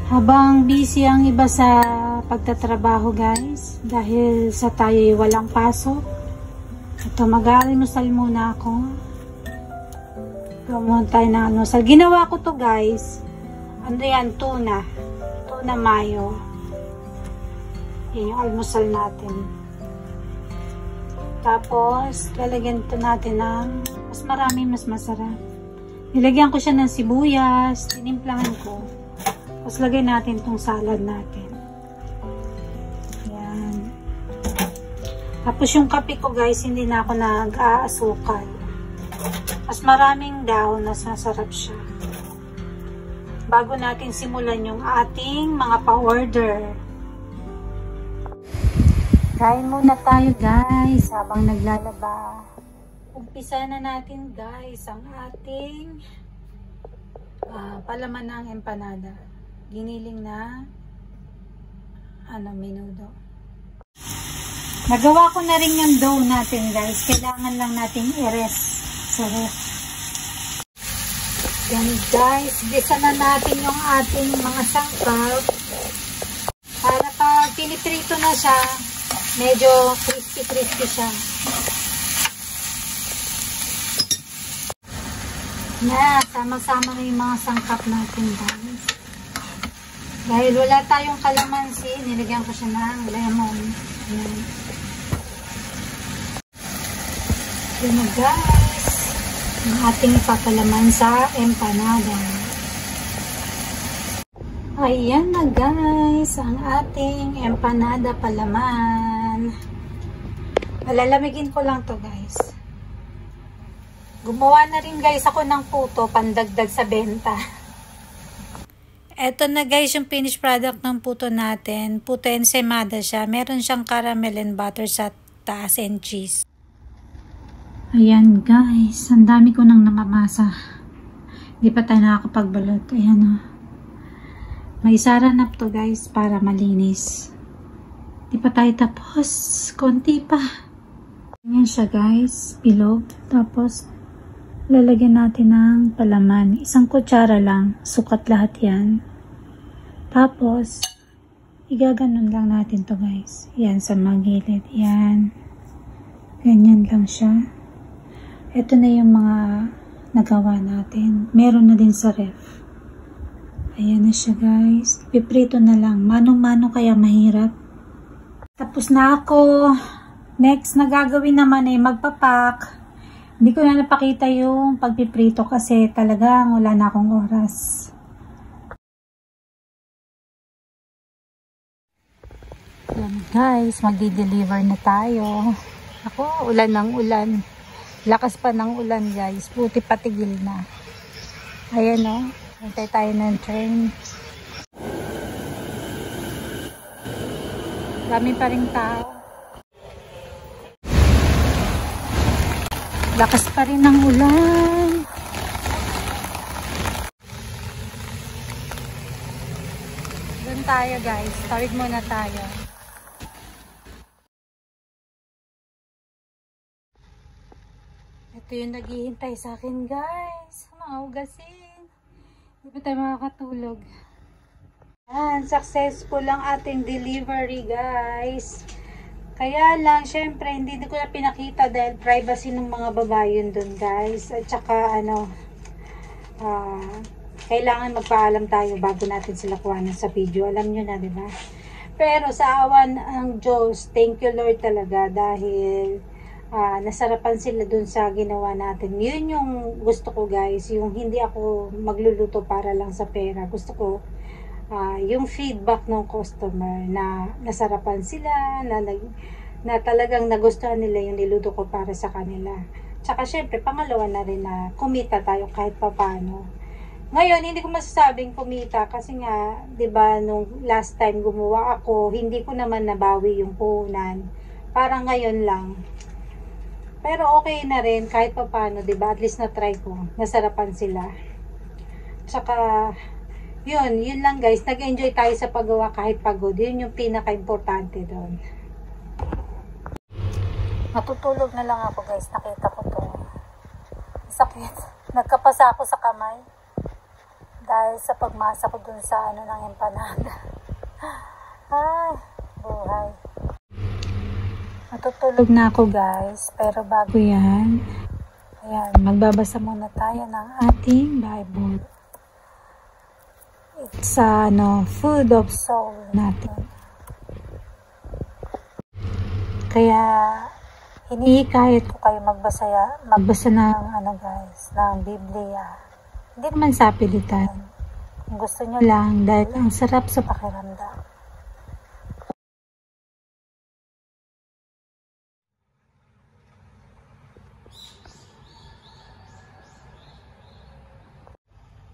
Habang busy ang iba sa pagtatrabaho guys, dahil sa tayo'y walang pasok, ito mag-aalmusal muna ako. Gawin tayo na almusal. Ginawa ko to guys, ano yan, tuna mayo. Yan yung almusal natin. Tapos lalagyan ito natin ng mas marami, mas masarap. Nilagyan ko siya ng sibuyas, tinimplahan ko. Tapos lagay natin tong salad natin. Yan. Tapos yung kape ko guys, hindi na ako nag-aasukal. Mas maraming dahon, mas masarap siya. Bago natin simulan yung ating mga pa-order. Kain muna tayo guys habang naglalaba. Umpisa na natin guys ang ating palaman ng empanada. Giniling na menudo. Nagawa ko na rin yung dough natin guys. Kailangan lang natin i-rest sa ref. Yan guys, bisa na natin yung ating mga sangkap. Para pag piniprito na siya, medyo crispy siya. Na, sama-sama na yung mga sangkap natin guys. Dahil wala tayong kalamansi, nilagyan ko siya ng lemon. Ayan. Yan na guys, ang ating ipapalaman sa empanada. Ayan na guys, ang ating empanada palaman. Palalamigin ko lang to guys. Gumawa na rin guys ako ng puto, pandagdag sa benta. Eto na guys yung finished product ng puto natin. Puto ensaymada siya. Meron siyang caramel and butter sa taas and cheese. Ayan guys, ang dami ko nang namamasa. Hindi pa tayo nakakapagbalot. Ayan o. May saranap to guys para malinis. Hindi pa tayo tapos. Konti pa. Ayan siya guys, bilog. Tapos lalagyan natin ng palaman. Isang kutsara lang. Sukat lahat yan. Tapos, igaganon lang natin to guys. Yan sa magilid. Yan. Ganyan lang siya. Ito na yung mga nagawa natin. Meron na din sa ref. Ayan na siya guys. Piprito na lang. Manong-mano kaya mahirap. Tapos na ako. Next na gagawin naman ay magpapak. Hindi ko na napakita yung pagpiprito kasi talagang wala na akong oras. Yan guys, magdi-deliver na tayo. Ako, ulan ng ulan. Lakas pa ng ulan guys. Buti patigil na. Ayan o. Hintay tayo ng train. Dami pa ring tao. Lakas pa rin ng ulan. Doon tayo guys. Tawid muna tayo. Ito yung naghihintay sa akin guys. Maugasin. Hindi pa tayo makakatulog. Yan. Successful ang ating delivery guys. Kaya lang, syempre, hindi ko na pinakita dahil privacy ng mga babae yun dun, guys. At saka, kailangan magpaalam tayo bago natin sila kuhanan sa video. Alam nyo na, di ba? Pero sa awan ng Diyos, thank you Lord talaga dahil nasarapan sila dun sa ginawa natin. Yun yung gusto ko, guys. Yung hindi ako magluluto para lang sa pera. Gusto ko, yung feedback ng customer na nasarapan sila, na talagang nagustuhan nila yung niluto ko para sa kanila. Tsaka syempre, pangalawa na rin na kumita tayo kahit papano. Ngayon, hindi ko masasabing kumita kasi nga, 'di ba, nung last time gumawa ako, hindi ko naman nabawi yung puhunan. Parang ngayon lang. Pero okay na rin kahit papano, 'di ba? At least na try ko. Nasarapan sila. Tsaka yun lang guys, nag-enjoy tayo sa paggawa kahit pagod. Yun yung pinaka-importante doon. Matutulog na lang ako guys, nakita ko to. Sakit. Nagkapasa ako sa kamay. Dahil sa pagmasa ko dun sa ano ng empanada. Ay, buhay. Matutulog na ako guys, pero bago yan, ayan, magbabasa muna tayo ng ating Bible. It's food of soul natin. Kaya hinihikayat ko kayo magbasa ng guys, ng Biblia. Hindi naman sa pilitan. Kung gusto nyo lang, dahil ang sarap sa pakiramdam.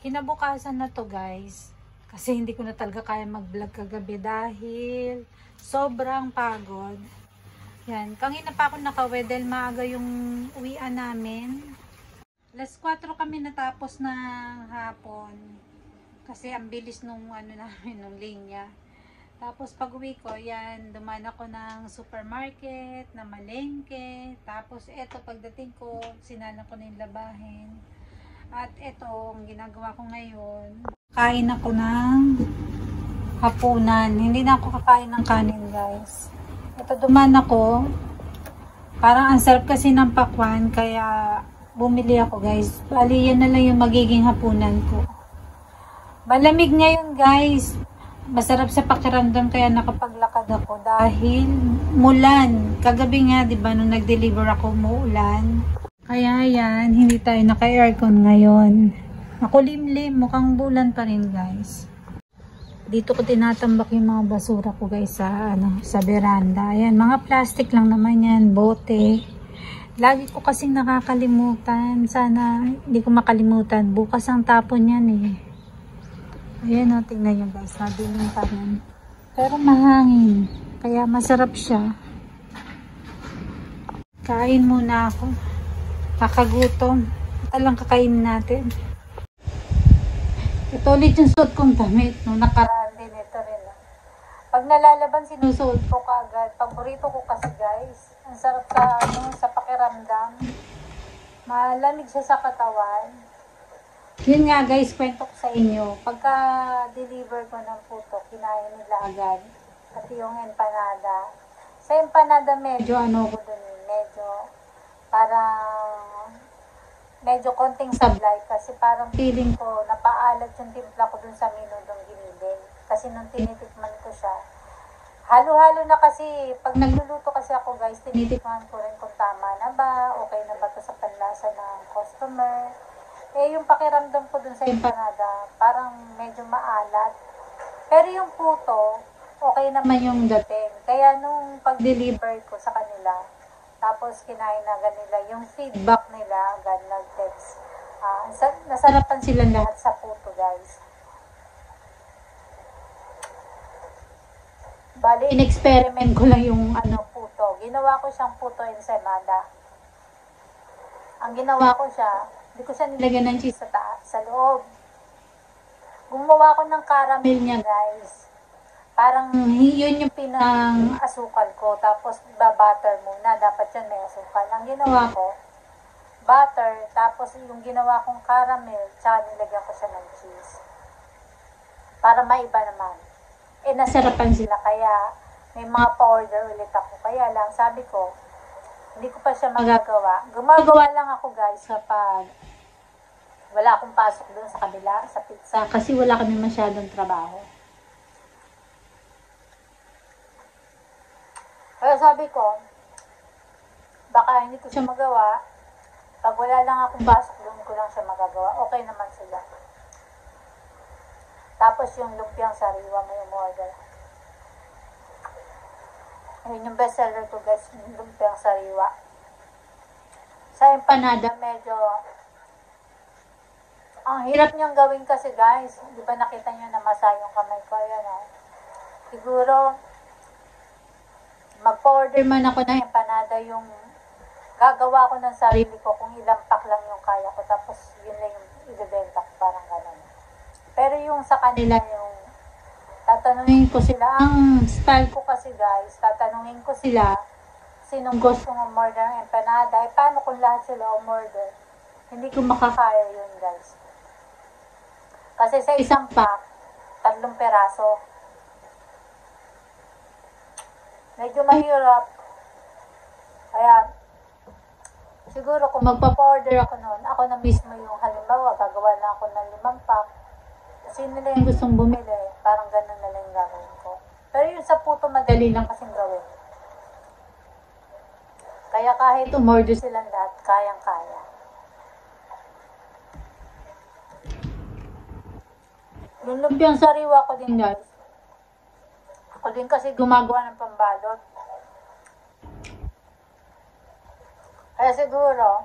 Kinabukasan na to guys, kasi hindi ko na talaga kaya mag-vlog kagabi dahil sobrang pagod. Yan, kanina pa ako nakauwi dahil maaga yung uwian namin. Alas 4 kami natapos na hapon kasi ang bilis nung namin, nung linya. Tapos pag uwi ko, yan, dumaan ako ng supermarket, na malengke. Tapos eto, pagdating ko, sinalan ko na yung labahin. At ito, ang ginagawa ko ngayon, kain ako ng hapunan. Hindi na ako kakain ng kanin guys. Ito, duman ako. Parang ang sarap kasi ng pakwan, kaya bumili ako guys. Bali, yan na lang yung magiging hapunan ko. Malamig ngayon guys. Masarap sa pakiramdam kaya nakapaglakad ako dahil mulan. Kagabi nga, di ba, nung nag-deliver ako, muulan. Kaya yan, hindi tayo naka-aircon ngayon. Makulimlim, mukhang bulan pa rin guys. Dito ko tinatambak yung mga basura ko guys sa veranda. Ayan, mga plastic lang naman yan, bote. Lagi ko kasing nakakalimutan. Sana hindi ko makalimutan. Bukas ang tapon yan eh. Ayan o, tingnan nyo guys, madilim pa rin. Pero mahangin, kaya masarap siya. Kain muna ako. Kakagutom. Ito lang kakainin natin. Ito ulit yung suot kong damit. Nung nakaraan din, ito rin. Pag nalalaban, sinusuot ko kaagad. Paborito ko kasi guys. Ang sarap sa pakiramdam. Malamig siya sa katawan. Yun nga guys, kwento ko sa inyo. Pagka deliver ko ng puto, kinain nila agad. Pati yung empanada. Sa empanada, medyo ko dun. Medyo konting sablay kasi parang feeling ko napaalat yung timpla ko dun sa minudong giniling. Kasi nung tinitikman ko siya, halo-halo na kasi, pag nagluluto kasi ako guys, tinitikman ko rin kung tama na ba, okay na ba to sa panlasa ng customer. Eh yung pakiramdam ko dun sa empanada, parang medyo maalat. Pero yung puto, okay naman yung dating. Kaya nung pag-deliver ko sa kanila, tapos kinain agad nila, yung feedback nila agad nag-text. Nasarapan sila lahat sa puto guys. Bali, in-experiment ko lang yung puto. Ginawa ko siyang puto ensaymada. Ang ginawa ko siya, hindi ko siya nilagyan ng cheese sa loob. Gumawa ko ng caramel niya guys. Parang yun yung pinang-asukal ko. Tapos butter muna. Dapat yan may asukal. Ang ginawa ko, butter. Tapos yung ginawa kong caramel, tsaka nilagyan ko siya ng cheese. Para maiba naman. Eh nasarapan sila. Kaya may mga pa-order ulit ako. Kaya lang sabi ko, hindi ko pa siya magagawa. Gumagawa lang ako guys kapag wala akong pasok doon sa kabila, sa pizza. Kasi wala kami masyadong trabaho. Kaya sabi ko, baka hindi ko siya magawa. Pag wala lang akong pasok, doon ko lang siya magagawa. Okay naman sila. Tapos yung lumpiang sariwa may umorder. Ayun yung bestseller ko guys, yung lumpiang sariwa. Sa empanada, medyo ang hirap niyang gawin kasi guys. Di ba nakita niyo na masa yung kamay ko? Ayan o. Siguro, mag-order man ako ng empanada, yung gagawa ko ng sarili ko kung ilang pack lang yung kaya ko, tapos yun lang yung ibebenta ko, parang gano'n. Pero yung sa kanila, yung tatanungin ko sila, ang style ko kasi guys, tatanungin ko sila, sinong gusto umorder ng empanada, eh paano kung lahat sila umorder? Hindi ko makakaya yun guys. Kasi sa isang pack, 3 peraso. Medyo mahirap. Kaya, siguro kung magpa-order ako noon, ako na mismo yung halimbawa, gagawa na ako ng 5 pack. Sino na yung gustong bumili, parang ganun na lang yung gagawin ko. Pero yung sa puto, madali lang kasing gawin. Kaya kahit umorder silang lahat, kayang-kaya. Yung lumpiang sariwa ko din, guys. Ako din kasi gumagawa ng pambalot. Kaya siguro,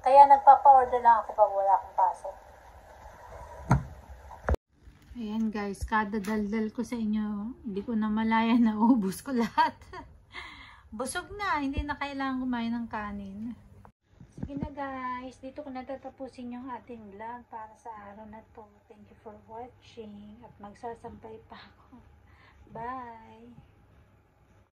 kaya nagpapa-order lang ako pag wala akong pasok. Ayan guys, kada daldal ko sa inyo, hindi ko na malaya na ubos ko lahat. Busog na, hindi na kailangan kumain ng kanin. Sige na guys, dito ko natatapusin yung ating vlog para sa araw na to. Thank you for watching at magsasampay pa ako. Bye!